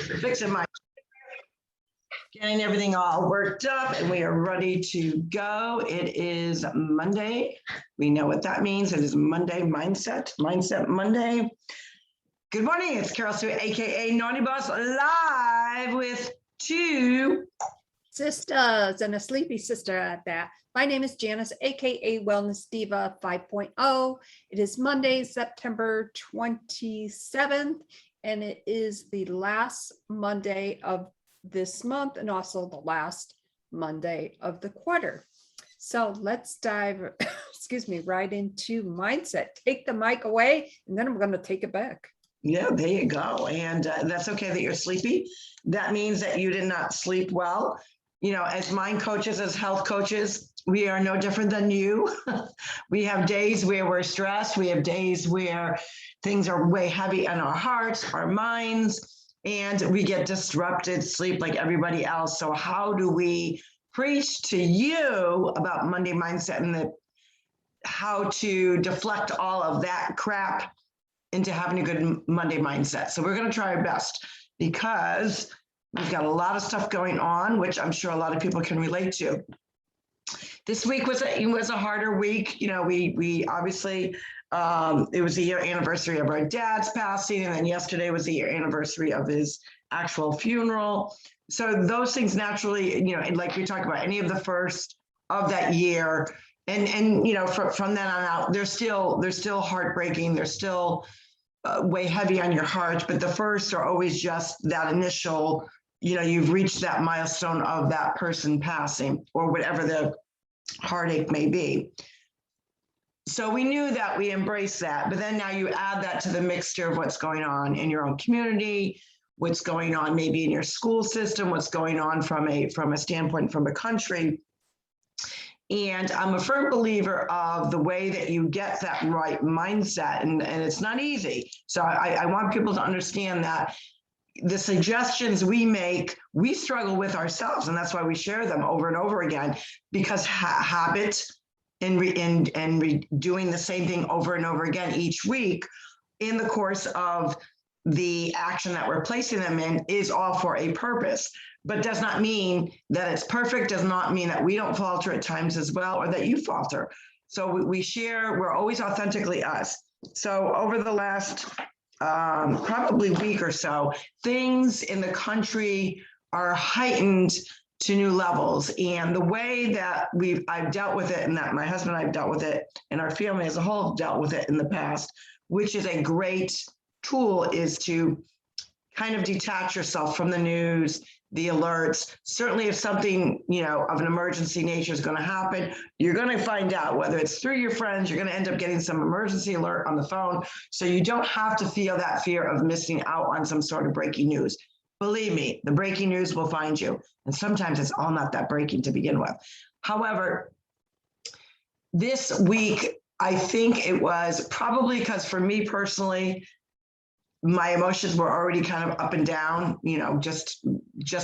fixing my, getting everything all worked up, and we are ready to go. It is Monday. We know what that means. It is Monday Mindset Monday. Good morning. It's Carol Sue, aka Naughty Boss, live with two sisters and a sleepy sister at that. My name is Janice, aka Wellness Diva 5.0. It is Monday, September 27th, and it is the last Monday of this month and also the last Monday of the quarter. So let's dive, right into mindset. Take the mic away, and then I'm going to take it back. Yeah, there you go. And that's okay that you're sleepy. That means that you did not sleep well. You know, as mind coaches, as health coaches, we are no different than you. We have days where we're stressed. We have days where things are way heavy on our hearts, our minds, and we get disrupted sleep like everybody else. So how do we preach to you about Monday mindset and how to deflect all of that crap into having a good Monday mindset? So we're going to try our best because we've got a lot of stuff going on, which I'm sure a lot of people can relate to. This week was a harder week. You know, we obviously, it was the year anniversary of our dad's passing, and then yesterday was the year anniversary of his actual funeral. So those things naturally, you know, like we talked about, any of the first of that year, and you know, from then on out, they're still heartbreaking. They're still way heavy on your heart, but the first are always just that initial, you know, you've reached that milestone of that person passing or whatever the heartache may be. So we knew that, we embraced that, but then now you add that to the mixture of what's going on in your own community, what's going on maybe in your school system, what's going on from a standpoint from a country. And I'm a firm believer of the way that you get that right mindset, and it's not easy. So I want people to understand that the suggestions we make, we struggle with ourselves, and that's why we share them over and over again, because habit and doing the same thing over and over again each week in the course of the action that we're placing them in is all for a purpose, but does not mean that it's perfect, does not mean that we don't falter at times as well, or that you falter. So we share, we're always authentically us. So over the last probably week or so, things in the country are heightened to new levels. And the way that I've dealt with it, and that my husband and I have dealt with it, and our family as a whole have dealt with it in the past, which is a great tool, is to kind of detach yourself from the news, the alerts. Certainly if something, you know, of an emergency nature is going to happen, you're going to find out, whether it's through your friends, you're going to end up getting some emergency alert on the phone. So you don't have to feel that fear of missing out on some sort of breaking news. Believe me, the breaking news will find you. And sometimes it's all not that breaking to begin with. However, this week, I think it was probably because for me personally, my emotions were already kind of up and down, you know, just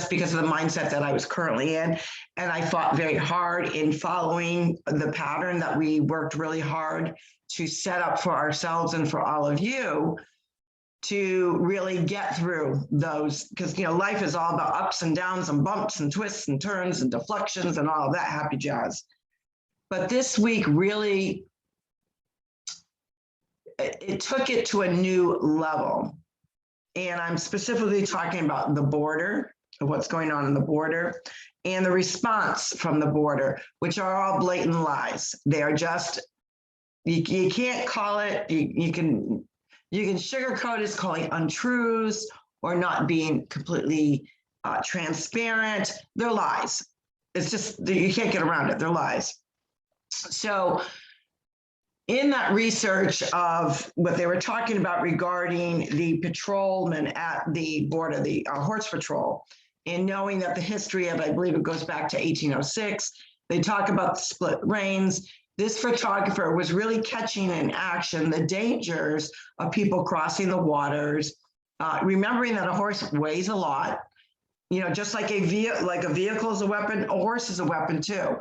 because of the mindset that I was currently in. And I fought very hard in following the pattern that we worked really hard to set up for ourselves and for all of you to really get through those, because, you know, life is all about ups and downs and bumps and twists and turns and deflections and all of that happy jazz. But this week really, it took it to a new level. And I'm specifically talking about the border, what's going on in the border, and the response from the border, which are all blatant lies. They are just, you can't call it, you can sugarcoat it, calling untruths or not being completely transparent. They're lies. It's just, you can't get around it. They're lies. So in that research of what they were talking about regarding the patrolmen at the border, the Horse Patrol, and knowing that the history of, I believe it goes back to 1806, they talk about the split reins. This photographer was really catching in action the dangers of people crossing the waters, remembering that a horse weighs a lot. You know, just like a vehicle is a weapon, a horse is a weapon too.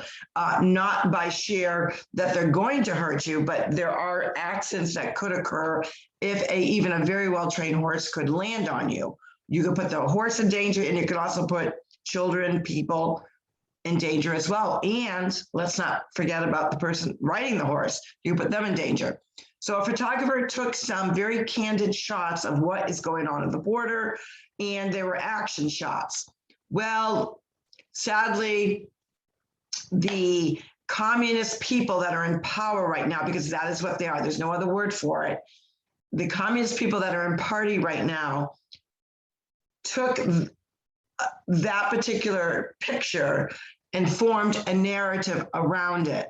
Not by sheer that they're going to hurt you, but there are accidents that could occur if even a very well-trained horse could land on you. You could put the horse in danger, and you could also put children, people in danger as well. And let's not forget about the person riding the horse. You put them in danger. So a photographer took some very candid shots of what is going on at the border, and they were action shots. Well, sadly, the communist people that are in power right now, because that is what they are, there's no other word for it. The communist people that are in party right now took that particular picture and formed a narrative around it.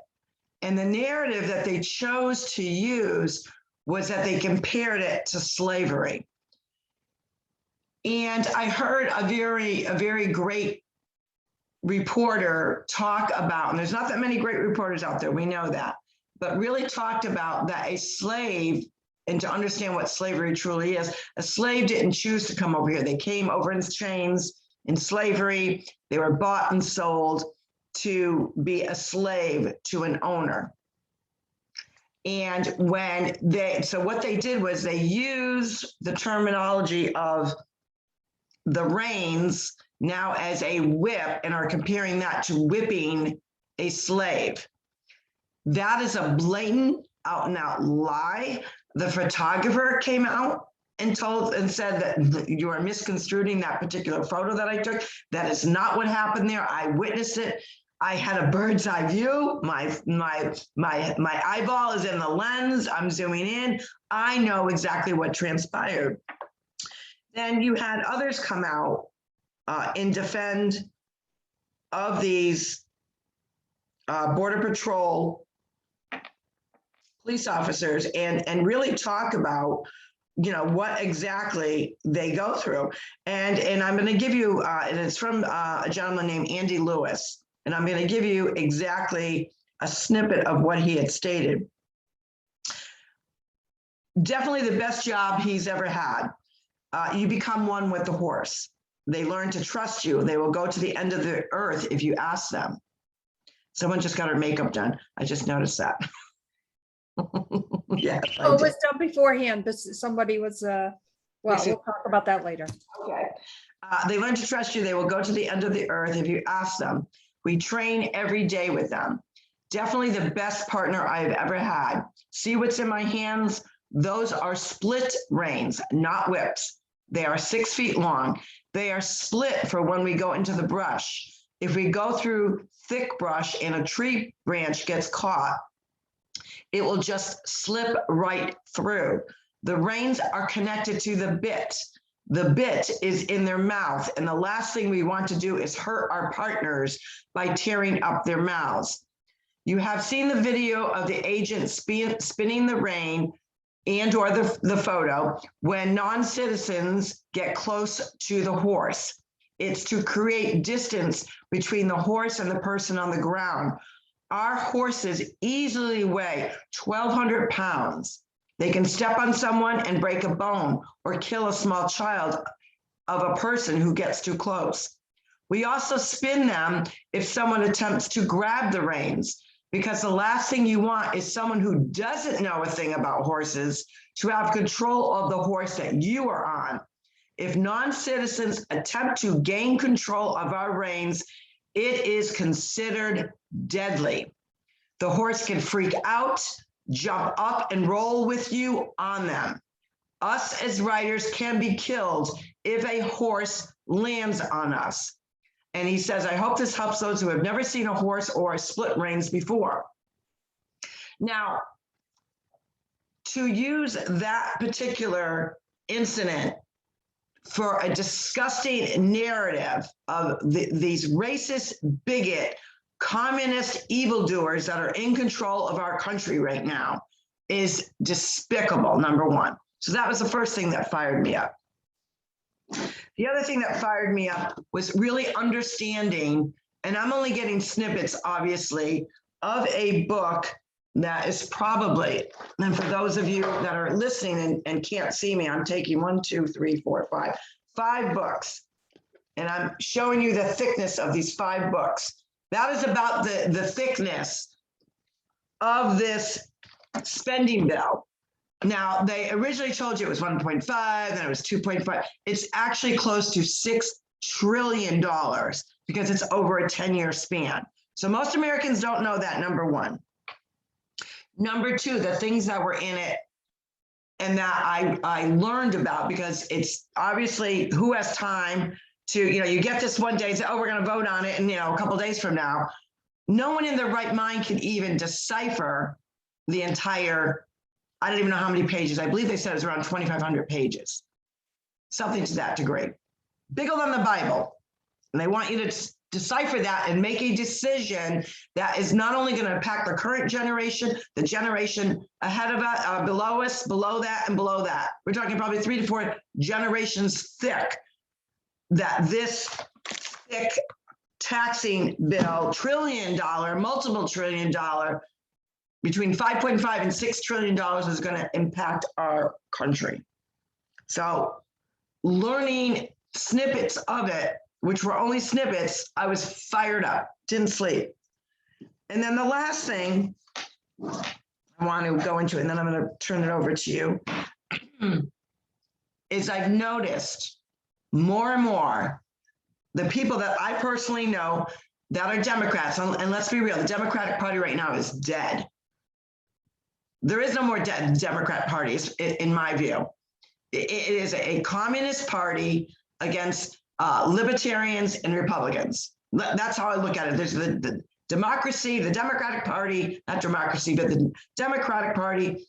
And the narrative that they chose to use was that they compared it to slavery. And I heard a very great reporter talk about, and there's not that many great reporters out there, we know that, but really talked about that a slave, and to understand what slavery truly is, a slave didn't choose to come over here. They came over in chains, in slavery. They were bought and sold to be a slave to an owner. And so what they did was they used the terminology of the reins now as a whip and are comparing that to whipping a slave. That is a blatant out and out lie. The photographer came out and said that you are misconstruing that particular photo that I took. That is not what happened there. I witnessed it. I had a bird's eye view. My eyeball is in the lens. I'm zooming in. I know exactly what transpired. Then you had others come out in defend of these Border Patrol police officers and really talk about, you know, what exactly they go through. And I'm going to give you, and it's from a gentleman named Andy Lewis, and I'm going to give you exactly a snippet of what he had stated. Definitely the best job he's ever had. You become one with the horse. They learn to trust you. They will go to the end of the earth if you ask them. Someone just got her makeup done. I just noticed that. Yes, Oh, it was done beforehand, but somebody was, well, we'll talk about that later. Okay. They learn to trust you. They will go to the end of the earth if you ask them. We train every day with them. Definitely the best partner I've ever had. See what's in my hands? Those are split reins, not whips. They are 6 feet long. They are split for when we go into the brush. If we go through thick brush and a tree branch gets caught, it will just slip right through. The reins are connected to the bit. The bit is in their mouth, and the last thing we want to do is hurt our partners by tearing up their mouths. You have seen the video of the agent spinning the rein and or the photo when non-citizens get close to the horse. It's to create distance between the horse and the person on the ground. Our horses easily weigh 1,200 pounds. They can step on someone and break a bone or kill a small child of a person who gets too close. We also spin them if someone attempts to grab the reins, because the last thing you want is someone who doesn't know a thing about horses to have control of the horse that you are on. If non-citizens attempt to gain control of our reins, it is considered deadly. The horse can freak out, jump up and roll with you on them. Us as riders can be killed if a horse lands on us. And he says, I hope this helps those who have never seen a horse or a split reins before. Now, to use that particular incident for a disgusting narrative of these racist, bigot, communist evildoers that are in control of our country right now is despicable, number one. So that was the first thing that fired me up. The other thing that fired me up was really understanding, and I'm only getting snippets, obviously, of a book that is probably, and for those of you that are listening and can't see me, I'm taking 5 books, and I'm showing you the thickness of these 5 books. That is about the thickness of this spending bill. Now, they originally told you it was 1.5, then it was 2.5. It's actually close to $6 trillion because it's over a 10-year span. So most Americans don't know that, number one. Number two, the things that were in it and that I learned about, because it's obviously who has time to, you get this one day and say, oh, we're going to vote on it. And, a couple of days from now, no one in their right mind can even decipher the entire, I don't even know how many pages. I believe they said it was around 2,500 pages, something to that degree. Bigger than the Bible. And they want you to decipher that and make a decision that is not only going to impact the current generation, the generation ahead of us, below us, below that, and below that. We're talking probably 3 to 4 generations thick, that this thick taxing bill, multiple trillion dollar, between 5.5 and $6 trillion is going to impact our country. So learning snippets of it, which were only snippets, I was fired up, didn't sleep. And then the last thing I want to go into, and then I'm going to turn it over to you, is I've noticed more and more the people that I personally know that are Democrats, and let's be real, the Democratic Party right now is dead. There is no more dead Democrat parties, in my view. It is a communist party against libertarians and Republicans. That's how I look at it. There's the democracy, the Democratic Party, not democracy, but the Democratic Party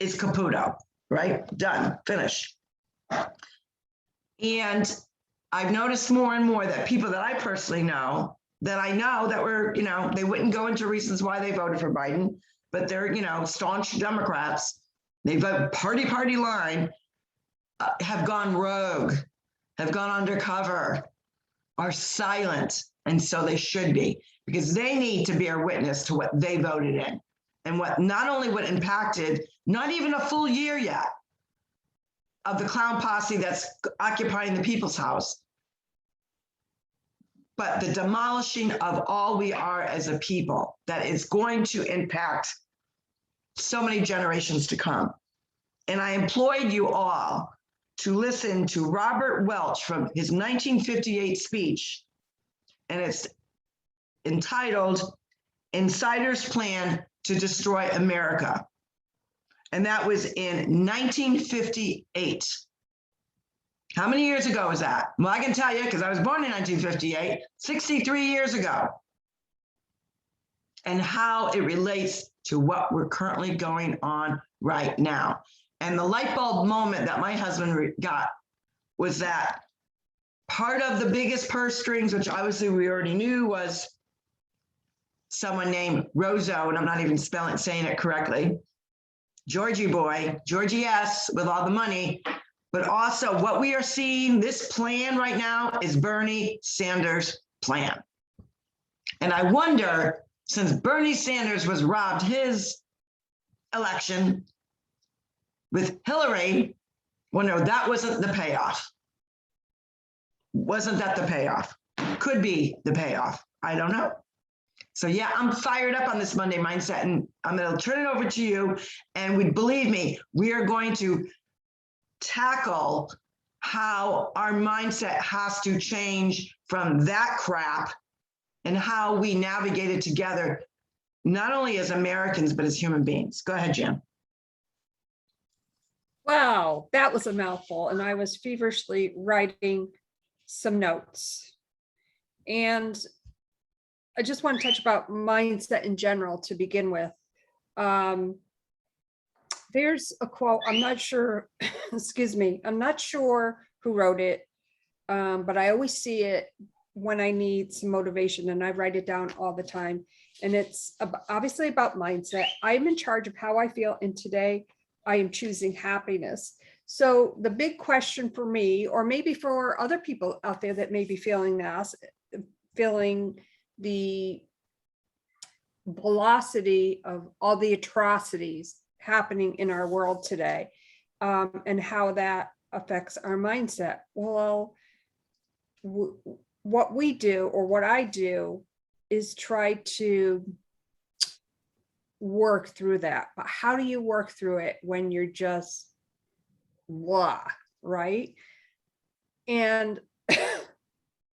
is Caputo, right? Done, finished. And I've noticed more and more that people that I personally know, that were, they wouldn't go into reasons why they voted for Biden, but they're, staunch Democrats, they vote party line, have gone rogue, have gone undercover, are silent. And so they should be, because they need to bear witness to what they voted in and not only what impacted, not even a full year yet, of the clown posse that's occupying the people's house, but the demolishing of all we are as a people that is going to impact so many generations to come. And I implored you all to listen to Robert Welch from his 1958 speech, and it's entitled Insider's Plan to Destroy America. And that was in 1958. How many years ago was that? Well, I can tell you, because I was born in 1958, 63 years ago. And how it relates to what we're currently going on right now. And the light bulb moment that my husband got was that part of the biggest purse strings, which obviously we already knew, was someone named Rozo, and I'm not even saying it correctly, Georgie boy, Georgie S, with all the money. But also what we are seeing, this plan right now is Bernie Sanders' plan. And I wonder, since Bernie Sanders was robbed his election with Hillary, well, no, that wasn't the payoff. Wasn't that the payoff? Could be the payoff. I don't know. So yeah, I'm fired up on this Monday Mindset, and I'm going to turn it over to you. And believe me, we are going to tackle how our mindset has to change from that crap and how we navigate it together, not only as Americans, but as human beings. Go ahead, Jan. Wow, that was a mouthful. And I was feverishly writing some notes. And I just want to touch about mindset in general to begin with. There's a quote, I'm not sure, excuse me, I'm not sure who wrote it, but I always see it when I need some motivation, and I write it down all the time. And it's obviously about mindset. I'm in charge of how I feel, and today I am choosing happiness. So the big question for me, or maybe for other people out there that may be feeling the velocity of all the atrocities happening in our world today, and how that affects our mindset. Well, what we do, or what I do, is try to work through that. But how do you work through it when you're just blah, right? And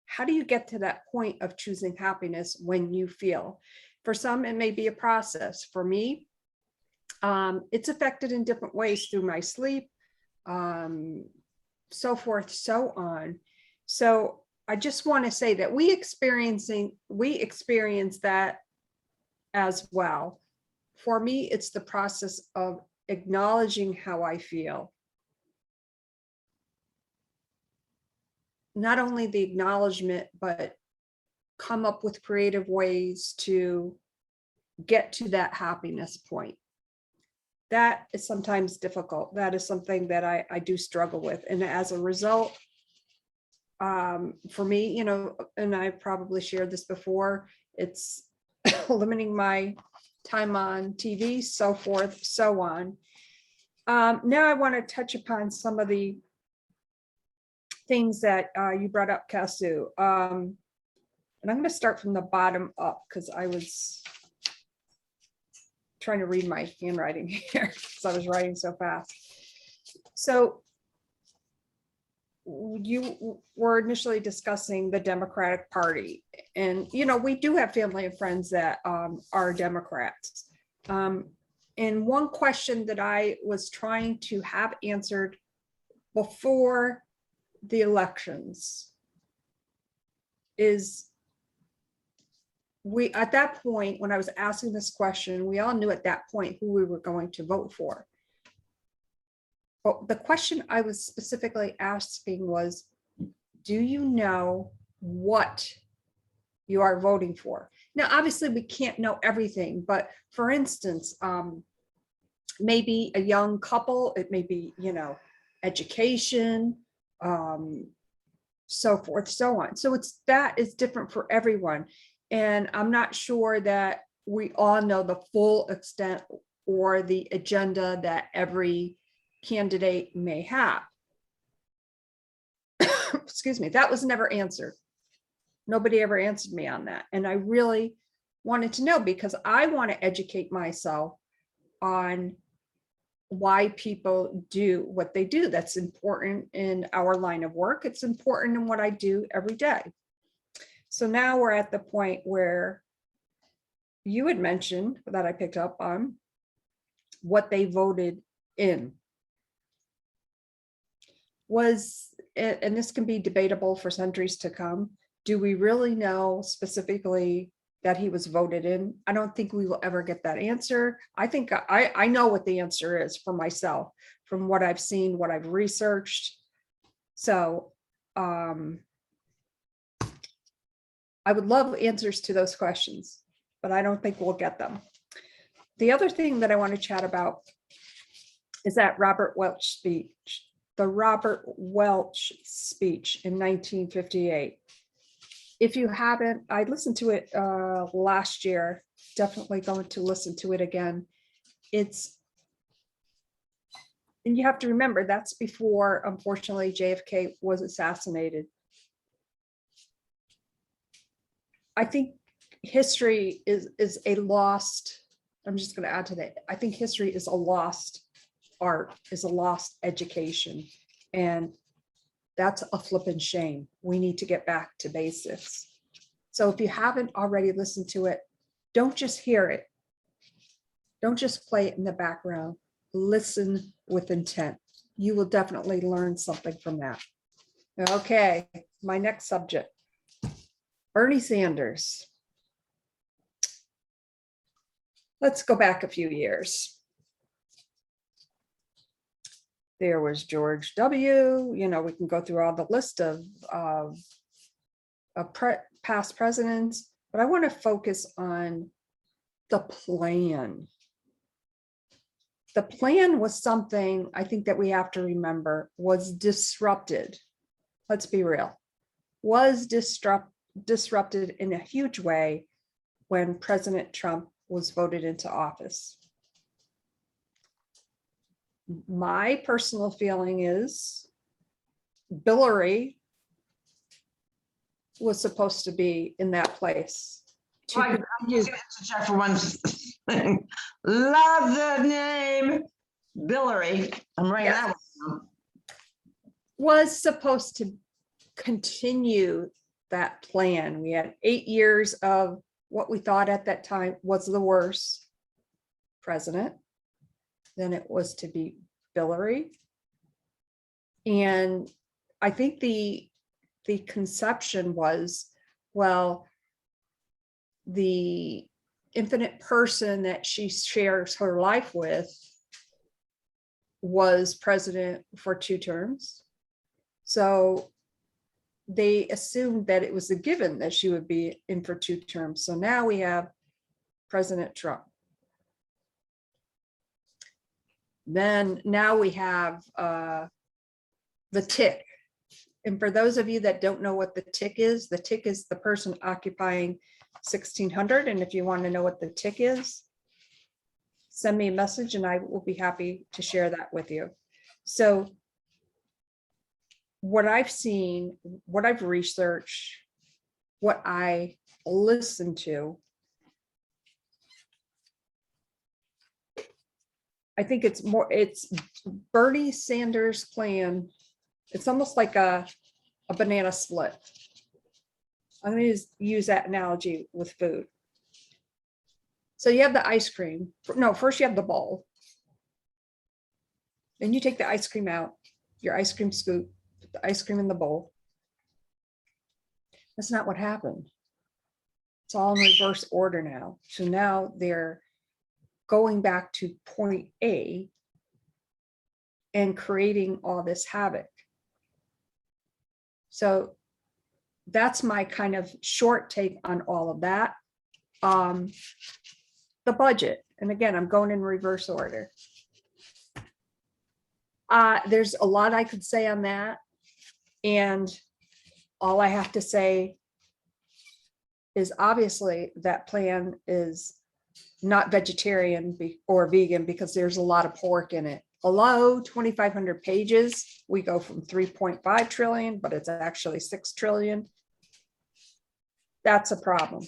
how do you get to that point of choosing happiness when you feel? For some, it may be a process. For me, it's affected in different ways through my sleep, so forth, so on. So I just want to say that we experience that as well. For me, it's the process of acknowledging how I feel. Not only the acknowledgement, but come up with creative ways to get to that happiness point. That is sometimes difficult. That is something that I do struggle with. And as a result, for me, you know, and I probably shared this before, it's limiting my time on TV, so forth, so on. Now I want to touch upon some of the things that you brought up, Kasu. And I'm going to start from the bottom up because I was trying to read my handwriting here because I was writing so fast. So you were initially discussing the Democratic Party, and you know, we do have family and friends that are Democrats. And one question that I was trying to have answered before the elections is, we, at that point, when I was asking this question, we all knew at that point who we were going to vote for. But the question I was specifically asking was, do you know what you are voting for? Now, obviously we can't know everything, but for instance, maybe a young couple, it may be, you know, education, so forth, so on. So that is different for everyone. And I'm not sure that we all know the full extent or the agenda that every candidate may have. Excuse me, that was never answered. Nobody ever answered me on that. And I really wanted to know, because I want to educate myself on why people do what they do. That's important in our line of work. It's important in what I do every day. So now we're at the point where you had mentioned that I picked up on what they voted in. Was, and this can be debatable for centuries to come, do we really know specifically that he was voted in? I don't think we will ever get that answer. I think I know what the answer is for myself, from what I've seen, what I've researched. So I would love answers to those questions, but I don't think we'll get them. The other thing that I want to chat about is that Robert Welch speech, the Robert Welch speech in 1958. If you haven't, I listened to it last year, definitely going to listen to it again. And you have to remember, that's before, unfortunately, JFK was assassinated. I think history is a lost, I'm just going to add to that. I think history is a lost art, is a lost education. And that's a flippin' shame. We need to get back to basics. So if you haven't already listened to it, don't just hear it. Don't just play it in the background. Listen with intent. You will definitely learn something from that. Okay, my next subject. Bernie Sanders. Let's go back a few years. There was George W. You know, we can go through all the list of past presidents, but I want to focus on the plan. The plan was something I think that we have to remember was disrupted. Let's be real. Was disrupted in a huge way when President Trump was voted into office. My personal feeling is Hillary was supposed to be in that place. I'm just going to interject for Love the name Billary. I'm writing Yes. that one down. Was supposed to continue that plan. We had 8 years of what we thought at that time was the worst president. Then it was to be Billary. And I think the conception was, well, the infinite person that she shares her life with was president for 2 terms. So they assumed that it was a given that she would be in for 2 terms. So now we have President Trump. Then now we have the tick. And for those of you that don't know what the tick is the person occupying 1600. And if you want to know what the tick is, send me a message and I will be happy to share that with you. So what I've seen, what I've researched, what I listened to, I think it's Bernie Sanders' plan. It's almost like a banana split. I'm going to use that analogy with food. So you have the ice cream. No, first you have the bowl. Then you take the ice cream out, your ice cream scoop, put the ice cream in the bowl. That's not what happened. It's all in reverse order now. So now they're going back to point A and creating all this havoc. So that's my kind of short take on all of that. The budget, and again, I'm going in reverse order. There's a lot I could say on that. And all I have to say is obviously that plan is not vegetarian or vegan because there's a lot of pork in it. Although 2,500 pages, we go from 3.5 trillion, but it's actually 6 trillion. That's a problem.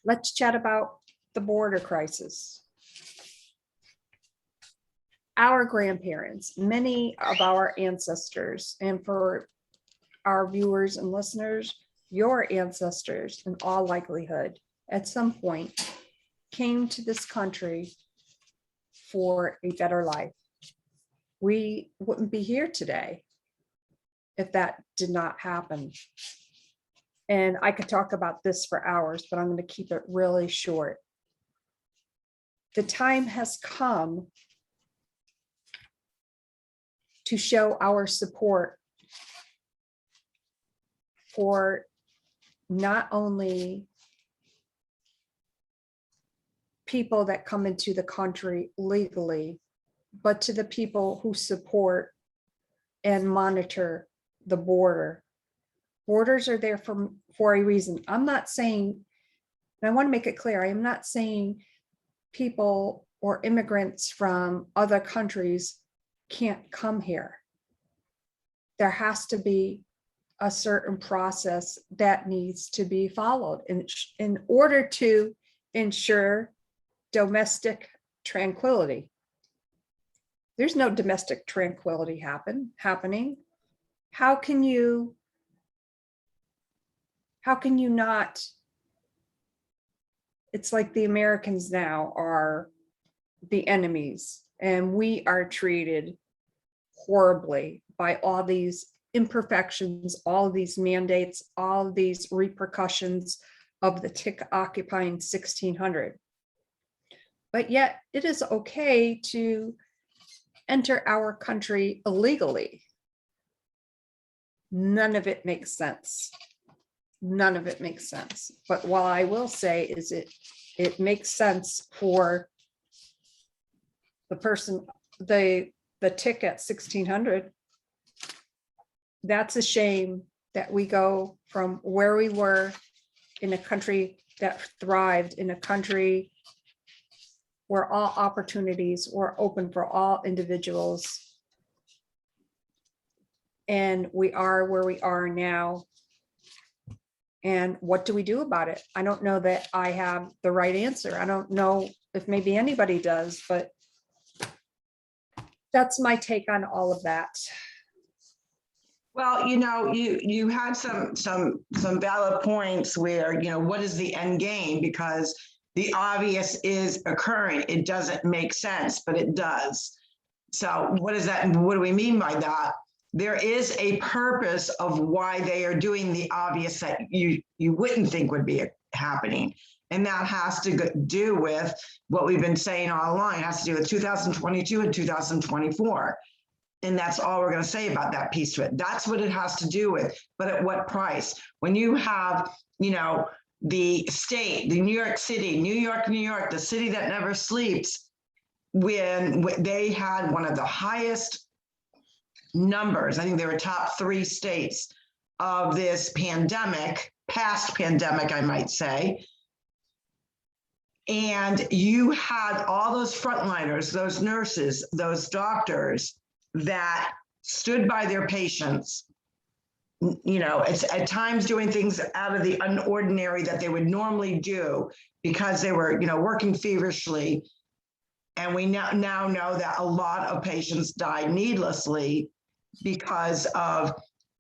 Let's chat about the border crisis. Our grandparents, many of our ancestors, and for our viewers and listeners, your ancestors in all likelihood at some point came to this country for a better life. We wouldn't be here today if that did not happen. And I could talk about this for hours, but I'm going to keep it really short. The time has come to show our support for not only people that come into the country legally, but to the people who support and monitor the border. Borders are there for a reason. I'm not saying, and I want to make it clear, I am not saying people or immigrants from other countries can't come here. There has to be a certain process that needs to be followed in order to ensure domestic tranquility. There's no domestic tranquility happening. How can you not? It's like the Americans now are the enemies, and we are treated horribly by all these imperfections, all of these mandates, all of these repercussions of the tick occupying 1600. But yet it is okay to enter our country illegally. None of it makes sense. None of it makes sense. But what I will say is it makes sense for the person, the tick at 1600. That's a shame that we go from where we were in a country that thrived, in a country where all opportunities were open for all individuals. And we are where we are now. And what do we do about it? I don't know that I have the right answer. I don't know if maybe anybody does, but that's my take on all of that. Well, you had some valid points where, what is the end game? Because the obvious is occurring. It doesn't make sense, but it does. So what is that? What do we mean by that? There is a purpose of why they are doing the obvious that you wouldn't think would be happening. And that has to do with what we've been saying all along. It has to do with 2022 and 2024. And that's all we're going to say about that piece to it. That's what it has to do with. But at what price? When you have, the state, the New York City, New York, the city that never sleeps, when they had one of the highest numbers, I think they were top 3 states of this pandemic, past pandemic, I might say. And you had all those frontliners, those nurses, those doctors that stood by their patients, it's at times doing things out of the unordinary that they would normally do because they were, working feverishly. And we now know that a lot of patients die needlessly because of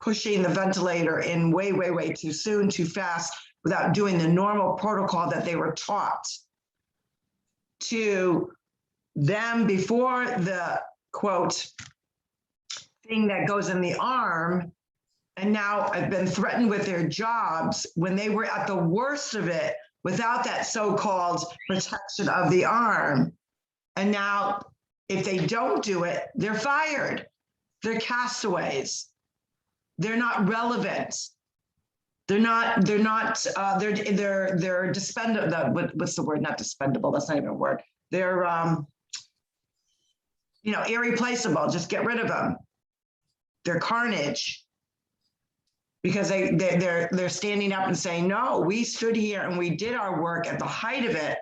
pushing the ventilator in way, way, way too soon, too fast, without doing the normal protocol that they were taught to them before the quote thing that goes in the arm. And now I've been threatened with their jobs when they were at the worst of it without that so-called protection of the arm. And now if they don't do it, they're fired. They're castaways. They're not relevant. They're dispendable. What's the word? Not dispendable. That's not even a word. They're, irreplaceable. Just get rid of them. They're carnage. Because they're standing up and saying, no, we stood here and we did our work at the height of it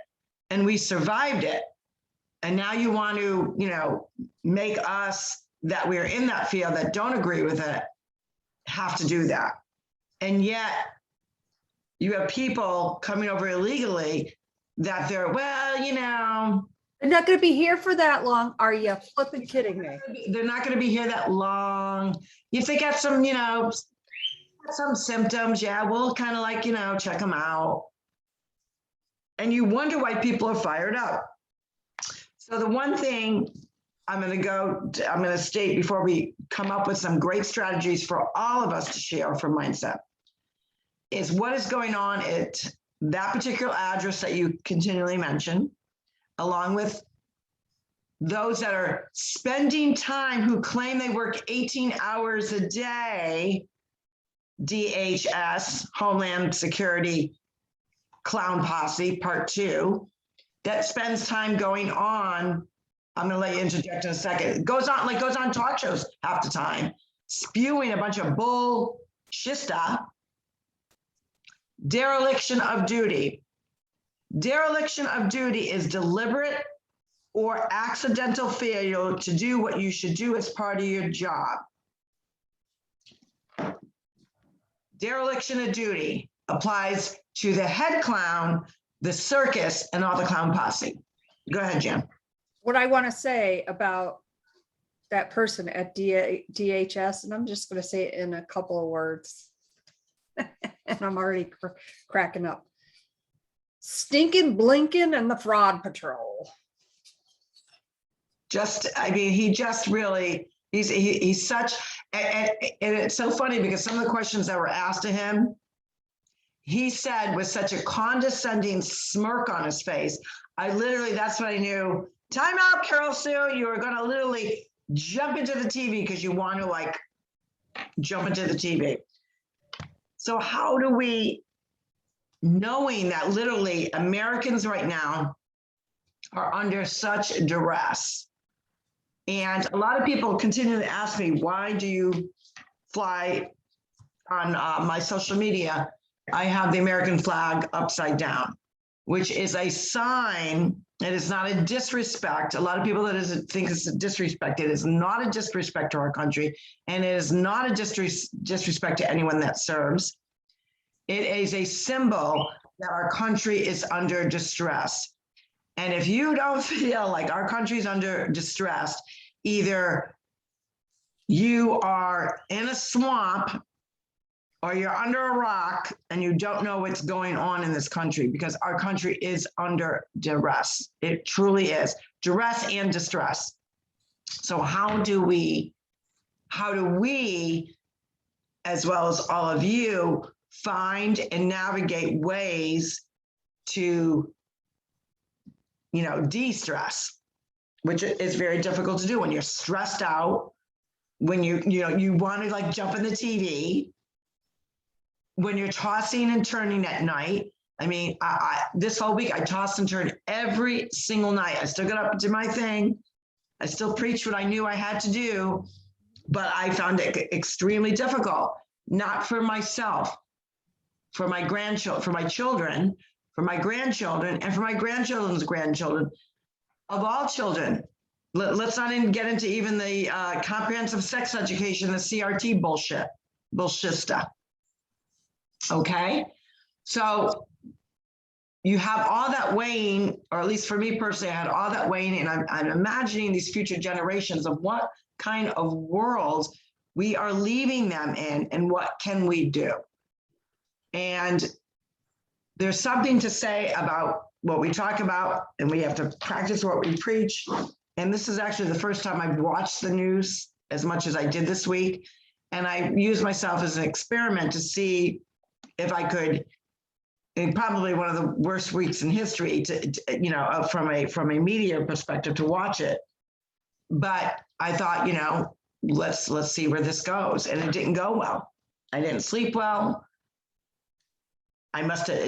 and we survived it. And now you want to, make us that we're in that field that don't agree with it have to do that. And yet you have people coming over illegally that they're not going to be here for that long. Are you flipping kidding me? They're not going to be here that long. If they got some, some symptoms, yeah, we'll kind of check them out. And you wonder why people are fired up. So the one thing I'm going to state before we come up with some great strategies for all of us to share from Mindset is what is going on at that particular address that you continually mention, along with those that are spending time who claim they work 18 hours a day, DHS, Homeland Security, Clown Posse, Part 2, that spends time going on. I'm going to let you interject in a second. It goes on talk shows half the time, spewing a bunch of bull-shista. Dereliction of duty. Dereliction of duty is deliberate or accidental failure to do what you should do as part of your job. Dereliction of duty applies to the head clown, the circus, and all the clown posse. Go ahead, Jim. What I want to say about that person at DHS, and I'm just going to say it in a couple of words, and I'm already cracking up. Stinking Blinken and the Fraud Patrol. He just really, he's such, and it's so funny because some of the questions that were asked to him, he said with such a condescending smirk on his face. That's when I knew, time out, Carol Sue, you are going to literally jump into the TV because you want to jump into the TV. So how do we, knowing that literally Americans right now are under such duress, and a lot of people continue to ask me, why do you fly on my social media? I have the American flag upside down, which is a sign. It is not a disrespect. A lot of people think it's a disrespect. It is not a disrespect to our country, and it is not a disrespect to anyone that serves. It is a symbol that our country is under distress. And if you don't feel like our country is under distress, either you are in a swamp or you're under a rock and you don't know what's going on in this country, because our country is under duress. It truly is duress and distress. So how do we, as well as all of you, find and navigate ways to, de-stress, which is very difficult to do when you're stressed out, when you want to like jump in the TV, when you're tossing and turning at night. I mean, this whole week I tossed and turned every single night. I still got up and did my thing. I still preached what I knew I had to do, but I found it extremely difficult, not for myself, for my grandchildren, for my children, for my grandchildren, and for my grandchildren's grandchildren, of all children. Let's not even get into even the comprehensive sex education, the CRT bullshit. Okay? So you have all that weighing, or at least for me personally, I had all that weighing, and I'm imagining these future generations of what kind of world we are leaving them in, and what can we do? And there's something to say about what we talk about, and we have to practice what we preach. And this is actually the first time I've watched the news as much as I did this week. And I used myself as an experiment to see if I could, in probably one of the worst weeks in history, from a media perspective, to watch it. But I thought, let's see where this goes. And it didn't go well. I didn't sleep well.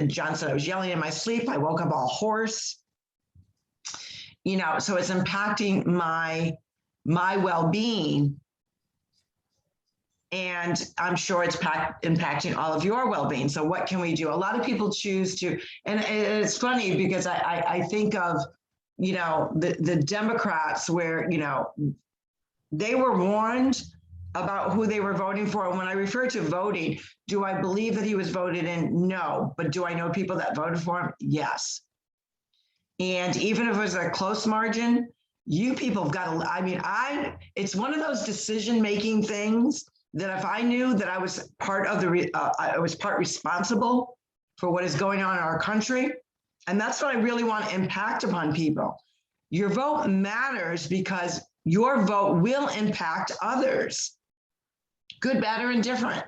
John said I was yelling in my sleep. I woke up all hoarse. So it's impacting my well-being. And I'm sure it's impacting all of your well-being. So what can we do? A lot of people choose to, and it's funny because I think of, the Democrats where, they were warned about who they were voting for. And when I refer to voting, do I believe that he was voted in? No. But do I know people that voted for him? Yes. And even if it was a close margin, you people have got to, it's one of those decision-making things that if I knew that I was part responsible for what is going on in our country, and that's what I really want to impact upon people. Your vote matters because your vote will impact others, good, bad, or indifferent.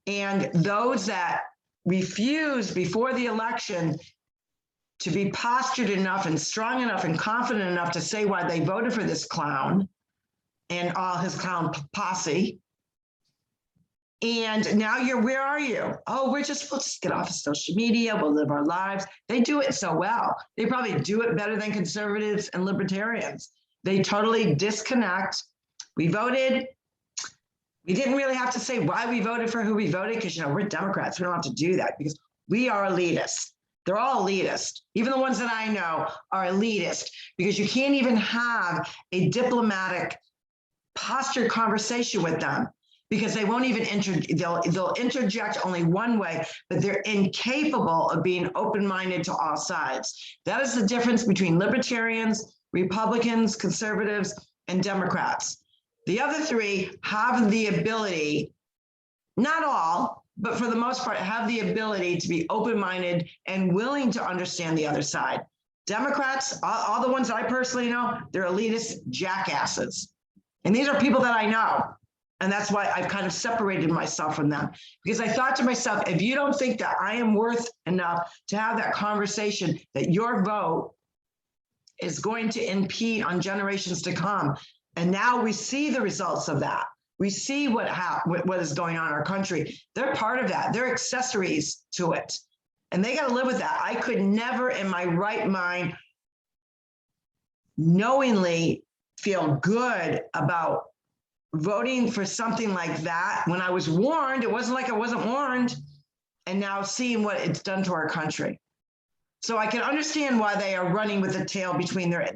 And those that refuse before the election to be postured enough and strong enough and confident enough to say why they voted for this clown and all his clown posse. And now where are you? Oh, we'll just get off of social media. We'll live our lives. They do it so well. They probably do it better than conservatives and libertarians. They totally disconnect. We voted. We didn't really have to say why we voted for who we voted because, we're Democrats. We don't have to do that because we are elitist. They're all elitist. Even the ones that I know are elitist because you can't even have a diplomatic posture conversation with them because they won't even they'll interject only one way, but they're incapable of being open-minded to all sides. That is the difference between libertarians, Republicans, conservatives, and Democrats. The other three have the ability, not all, but for the most part, have the ability to be open-minded and willing to understand the other side. Democrats, all the ones I personally know, they're elitist jackasses. And these are people that I know. And that's why I've kind of separated myself from them. Because I thought to myself, if you don't think that I am worth enough to have that conversation, that your vote is going to impede on generations to come. And now we see the results of that. We see what is going on in our country. They're part of that. They're accessories to it. And they got to live with that. I could never in my right mind knowingly feel good about voting for something like that when I was warned. It wasn't like I wasn't warned. And now seeing what it's done to our country. So I can understand why they are running with the tail between their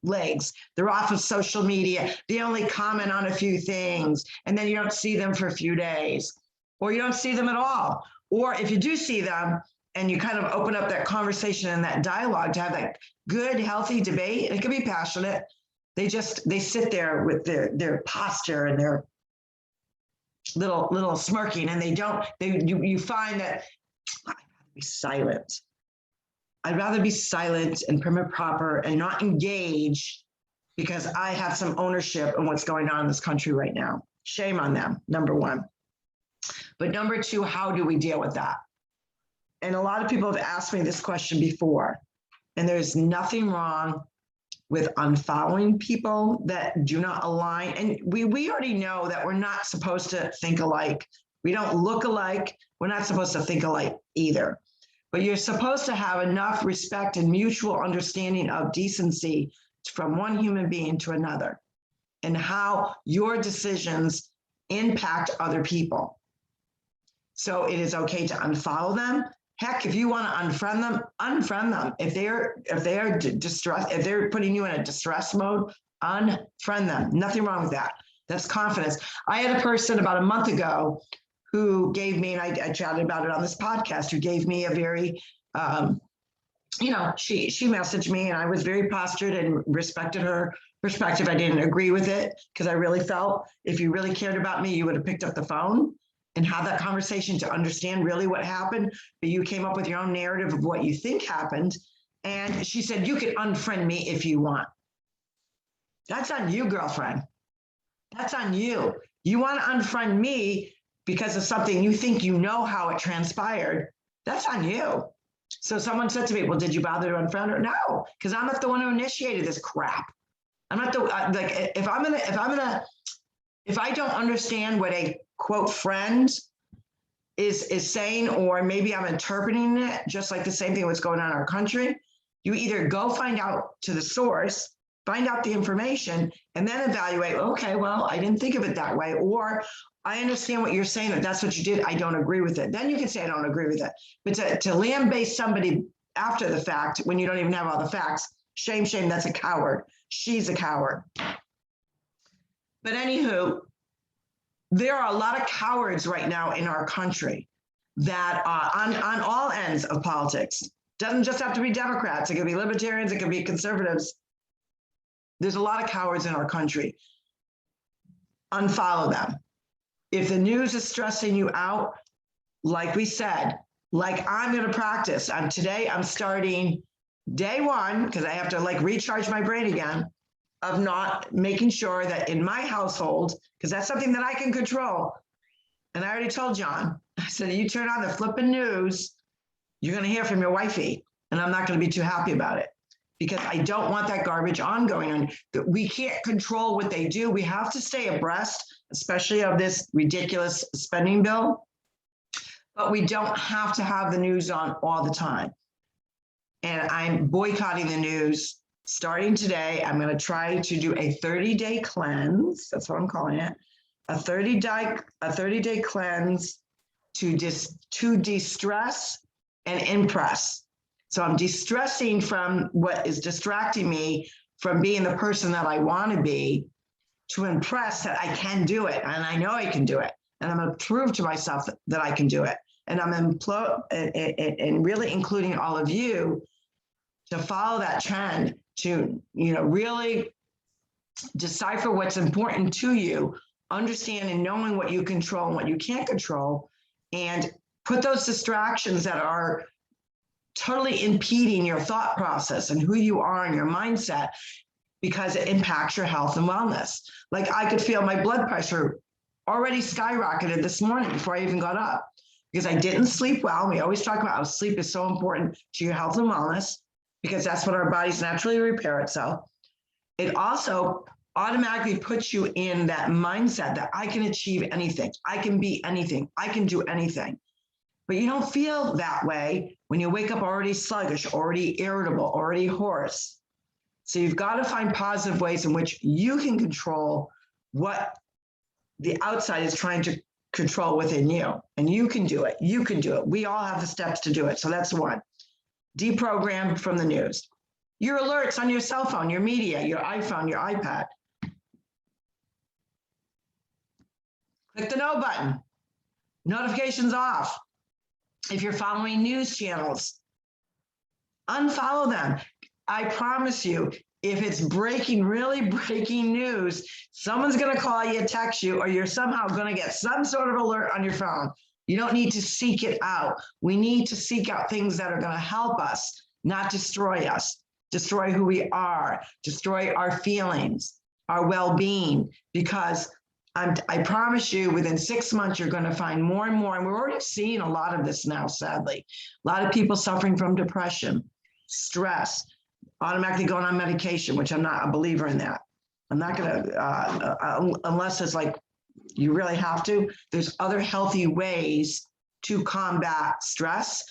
legs. They're off of social media. They only comment on a few things, and then you don't see them for a few days, or you don't see them at all. Or if you do see them and you kind of open up that conversation and that dialogue to have that good, healthy debate, it can be passionate. They sit there with their posture and their little smirking, and you find that I'd rather be silent. I'd rather be silent and prim and proper and not engage because I have some ownership in what's going on in this country right now. Shame on them, number one. But number two, how do we deal with that? And a lot of people have asked me this question before, and there's nothing wrong with unfollowing people that do not align. And we already know that we're not supposed to think alike. We don't look alike. We're not supposed to think alike either. But you're supposed to have enough respect and mutual understanding of decency from one human being to another and how your decisions impact other people. So it is okay to unfollow them. Heck, if you want to unfriend them. If they're distressed, if they're putting you in a distress mode, unfriend them. Nothing wrong with that. That's confidence. I had a person about a month ago who gave me, and I chatted about it on this podcast, who gave me a very, she messaged me, and I was very postured and respected her perspective. I didn't agree with it because I really felt if you really cared about me, you would have picked up the phone and have that conversation to understand really what happened. But you came up with your own narrative of what you think happened. And she said, you can unfriend me if you want. That's on you, girlfriend. That's on you. You want to unfriend me because of something you think you know how it transpired. That's on you. So someone said to me, well, did you bother to unfriend her? No, because I'm not the one who initiated this crap. I'm not the, like, if I don't understand what a quote friend is saying, or maybe I'm interpreting it just like the same thing what's going on in our country, you either go find out to the source, find out the information, and then evaluate, okay, well, I didn't think of it that way, or I understand what you're saying, that that's what you did, I don't agree with it. Then you can say I don't agree with it. But to lambaste somebody after the fact, when you don't even have all the facts, shame, that's a coward. She's a coward. But anywho, there are a lot of cowards right now in our country that on all ends of politics. Doesn't just have to be Democrats. It could be libertarians. It could be conservatives. There's a lot of cowards in our country. Unfollow them. If the news is stressing you out, like we said, like I'm going to practice. Today I'm starting day one because I have to recharge my brain again of not making sure that in my household, because that's something that I can control. And I already told John, I said, you turn on the flipping news, you're going to hear from your wifey, and I'm not going to be too happy about it because I don't want that garbage ongoing on. We can't control what they do. We have to stay abreast, especially of this ridiculous spending bill, but we don't have to have the news on all the time. And I'm boycotting the news. Starting today, I'm going to try to do a 30-day cleanse. That's what I'm calling it. A 30-day cleanse to de-stress and impress. So I'm de-stressing from what is distracting me from being the person that I want to be to impress that I can do it. And I know I can do it. And I'm going to prove to myself that I can do it. And I'm and really including all of you to follow that trend, to really decipher what's important to you, understand and knowing what you control and what you can't control, and put those distractions that are totally impeding your thought process and who you are and your mindset, because it impacts your health and wellness. Like I could feel my blood pressure already skyrocketed this morning before I even got up because I didn't sleep well. We always talk about how sleep is so important to your health and wellness because that's what our bodies naturally repair itself. It also automatically puts you in that mindset that I can achieve anything. I can be anything. I can do anything. But you don't feel that way when you wake up already sluggish, already irritable, already hoarse. So you've got to find positive ways in which you can control what the outside is trying to control within you. And you can do it. You can do it. We all have the steps to do it. So that's one. Deprogram from the news. Your alerts on your cell phone, your media, your iPhone, your iPad. Click the no button. Notifications off. If you're following news channels, unfollow them. I promise you, if it's really breaking news, someone's going to call you, text you, or you're somehow going to get some sort of alert on your phone. You don't need to seek it out. We need to seek out things that are going to help us, not destroy us, destroy who we are, destroy our feelings, our well-being, because I promise you within 6 months, you're going to find more and more. And we're already seeing a lot of this now, sadly. A lot of people suffering from depression, stress, automatically going on medication, which I'm not a believer in that. I'm not going to, unless it's like you really have to. There's other healthy ways to combat stress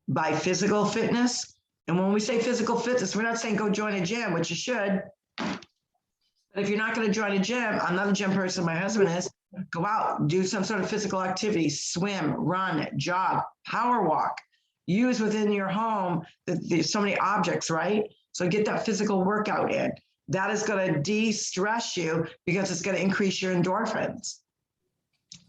by physical fitness. And when we say physical fitness, we're not saying go join a gym, which you should. But if you're not going to join a gym, I'm not a gym person, my husband is, go out, do some sort of physical activity, swim, run, jog, power walk. Use within your home, there's so many objects, right? So get that physical workout in. That is going to de-stress you because it's going to increase your endorphins.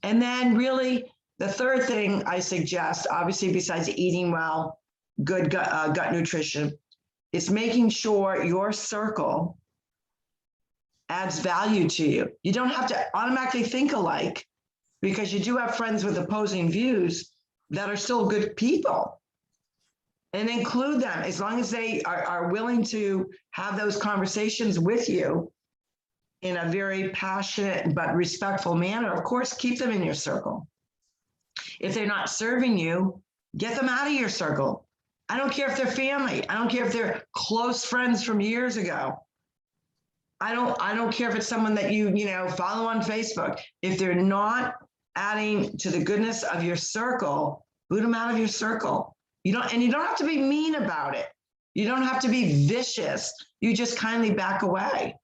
And then really the third thing I suggest, obviously besides eating well, good gut nutrition, is making sure your circle adds value to you. You don't have to automatically think alike, because you do have friends with opposing views that are still good people. And include them as long as they are willing to have those conversations with you in a very passionate but respectful manner. Of course, keep them in your circle. If they're not serving you, get them out of your circle. I don't care if they're family. I don't care if they're close friends from years ago. I don't care if it's someone that you follow on Facebook. If they're not adding to the goodness of your circle, boot them out of your circle. You don't have to be mean about it. You don't have to be vicious. You just kindly back away.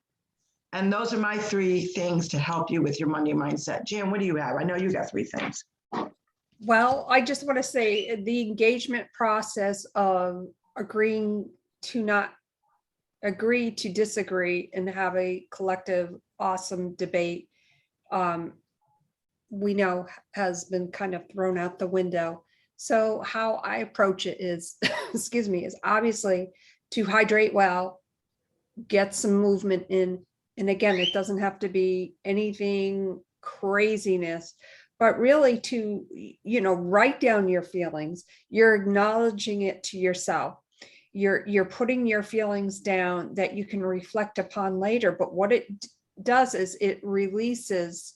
And those are my 3 things to help you with your Monday mindset. Jan, what do you have? I know you got 3 things. Well, I just want to say the engagement process of agreeing to not agree to disagree and have a collective awesome debate, we know has been kind of thrown out the window. So how I approach it is, excuse me, is obviously to hydrate well, get some movement in. And again, it doesn't have to be anything craziness, but really to, write down your feelings. You're acknowledging it to yourself. You're putting your feelings down that you can reflect upon later. But what it does is it releases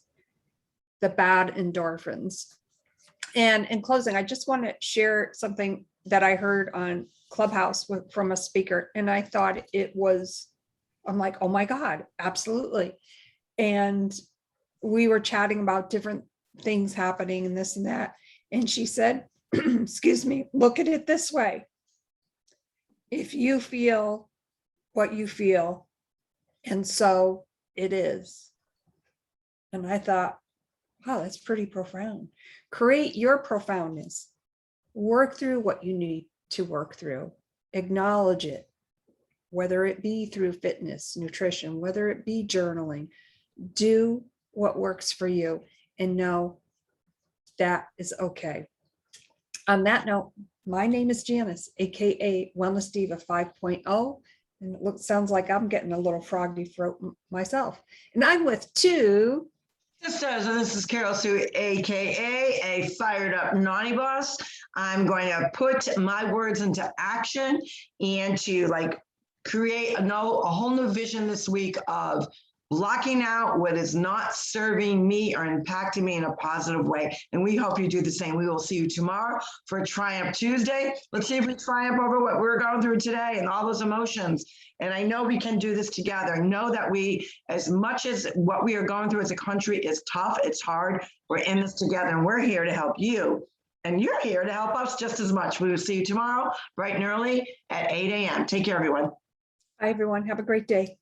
the bad endorphins. And in closing, I just want to share something that I heard on Clubhouse from a speaker. And I thought I'm like, oh my God, absolutely. And we were chatting about different things happening and this and that. And she said, excuse me, look at it this way. If you feel what you feel, and so it is. And I thought, wow, that's pretty profound. Create your profoundness. Work through what you need to work through. Acknowledge it, whether it be through fitness, nutrition, whether it be journaling. Do what works for you and know that is okay. On that note, my name is Janice, aka Wellness Diva 5.0. And it sounds like I'm getting a little froggy throat myself. And I'm with TwoSistas. And this is Carol Sue, aka a fired up naughty boss. I'm going to put my words into action and to create a whole new vision this week of blocking out what is not serving me or impacting me in a positive way. And we hope you do the same. We will see you tomorrow for Triumph Tuesday. Let's see if we triumph over what we're going through today and all those emotions. And I know we can do this together. Know that as much as what we are going through as a country is tough, it's hard, we're in this together and we're here to help you. And you're here to help us just as much. We will see you tomorrow, bright and early at 8 a.m. Take care, everyone. Bye, everyone. Have a great day.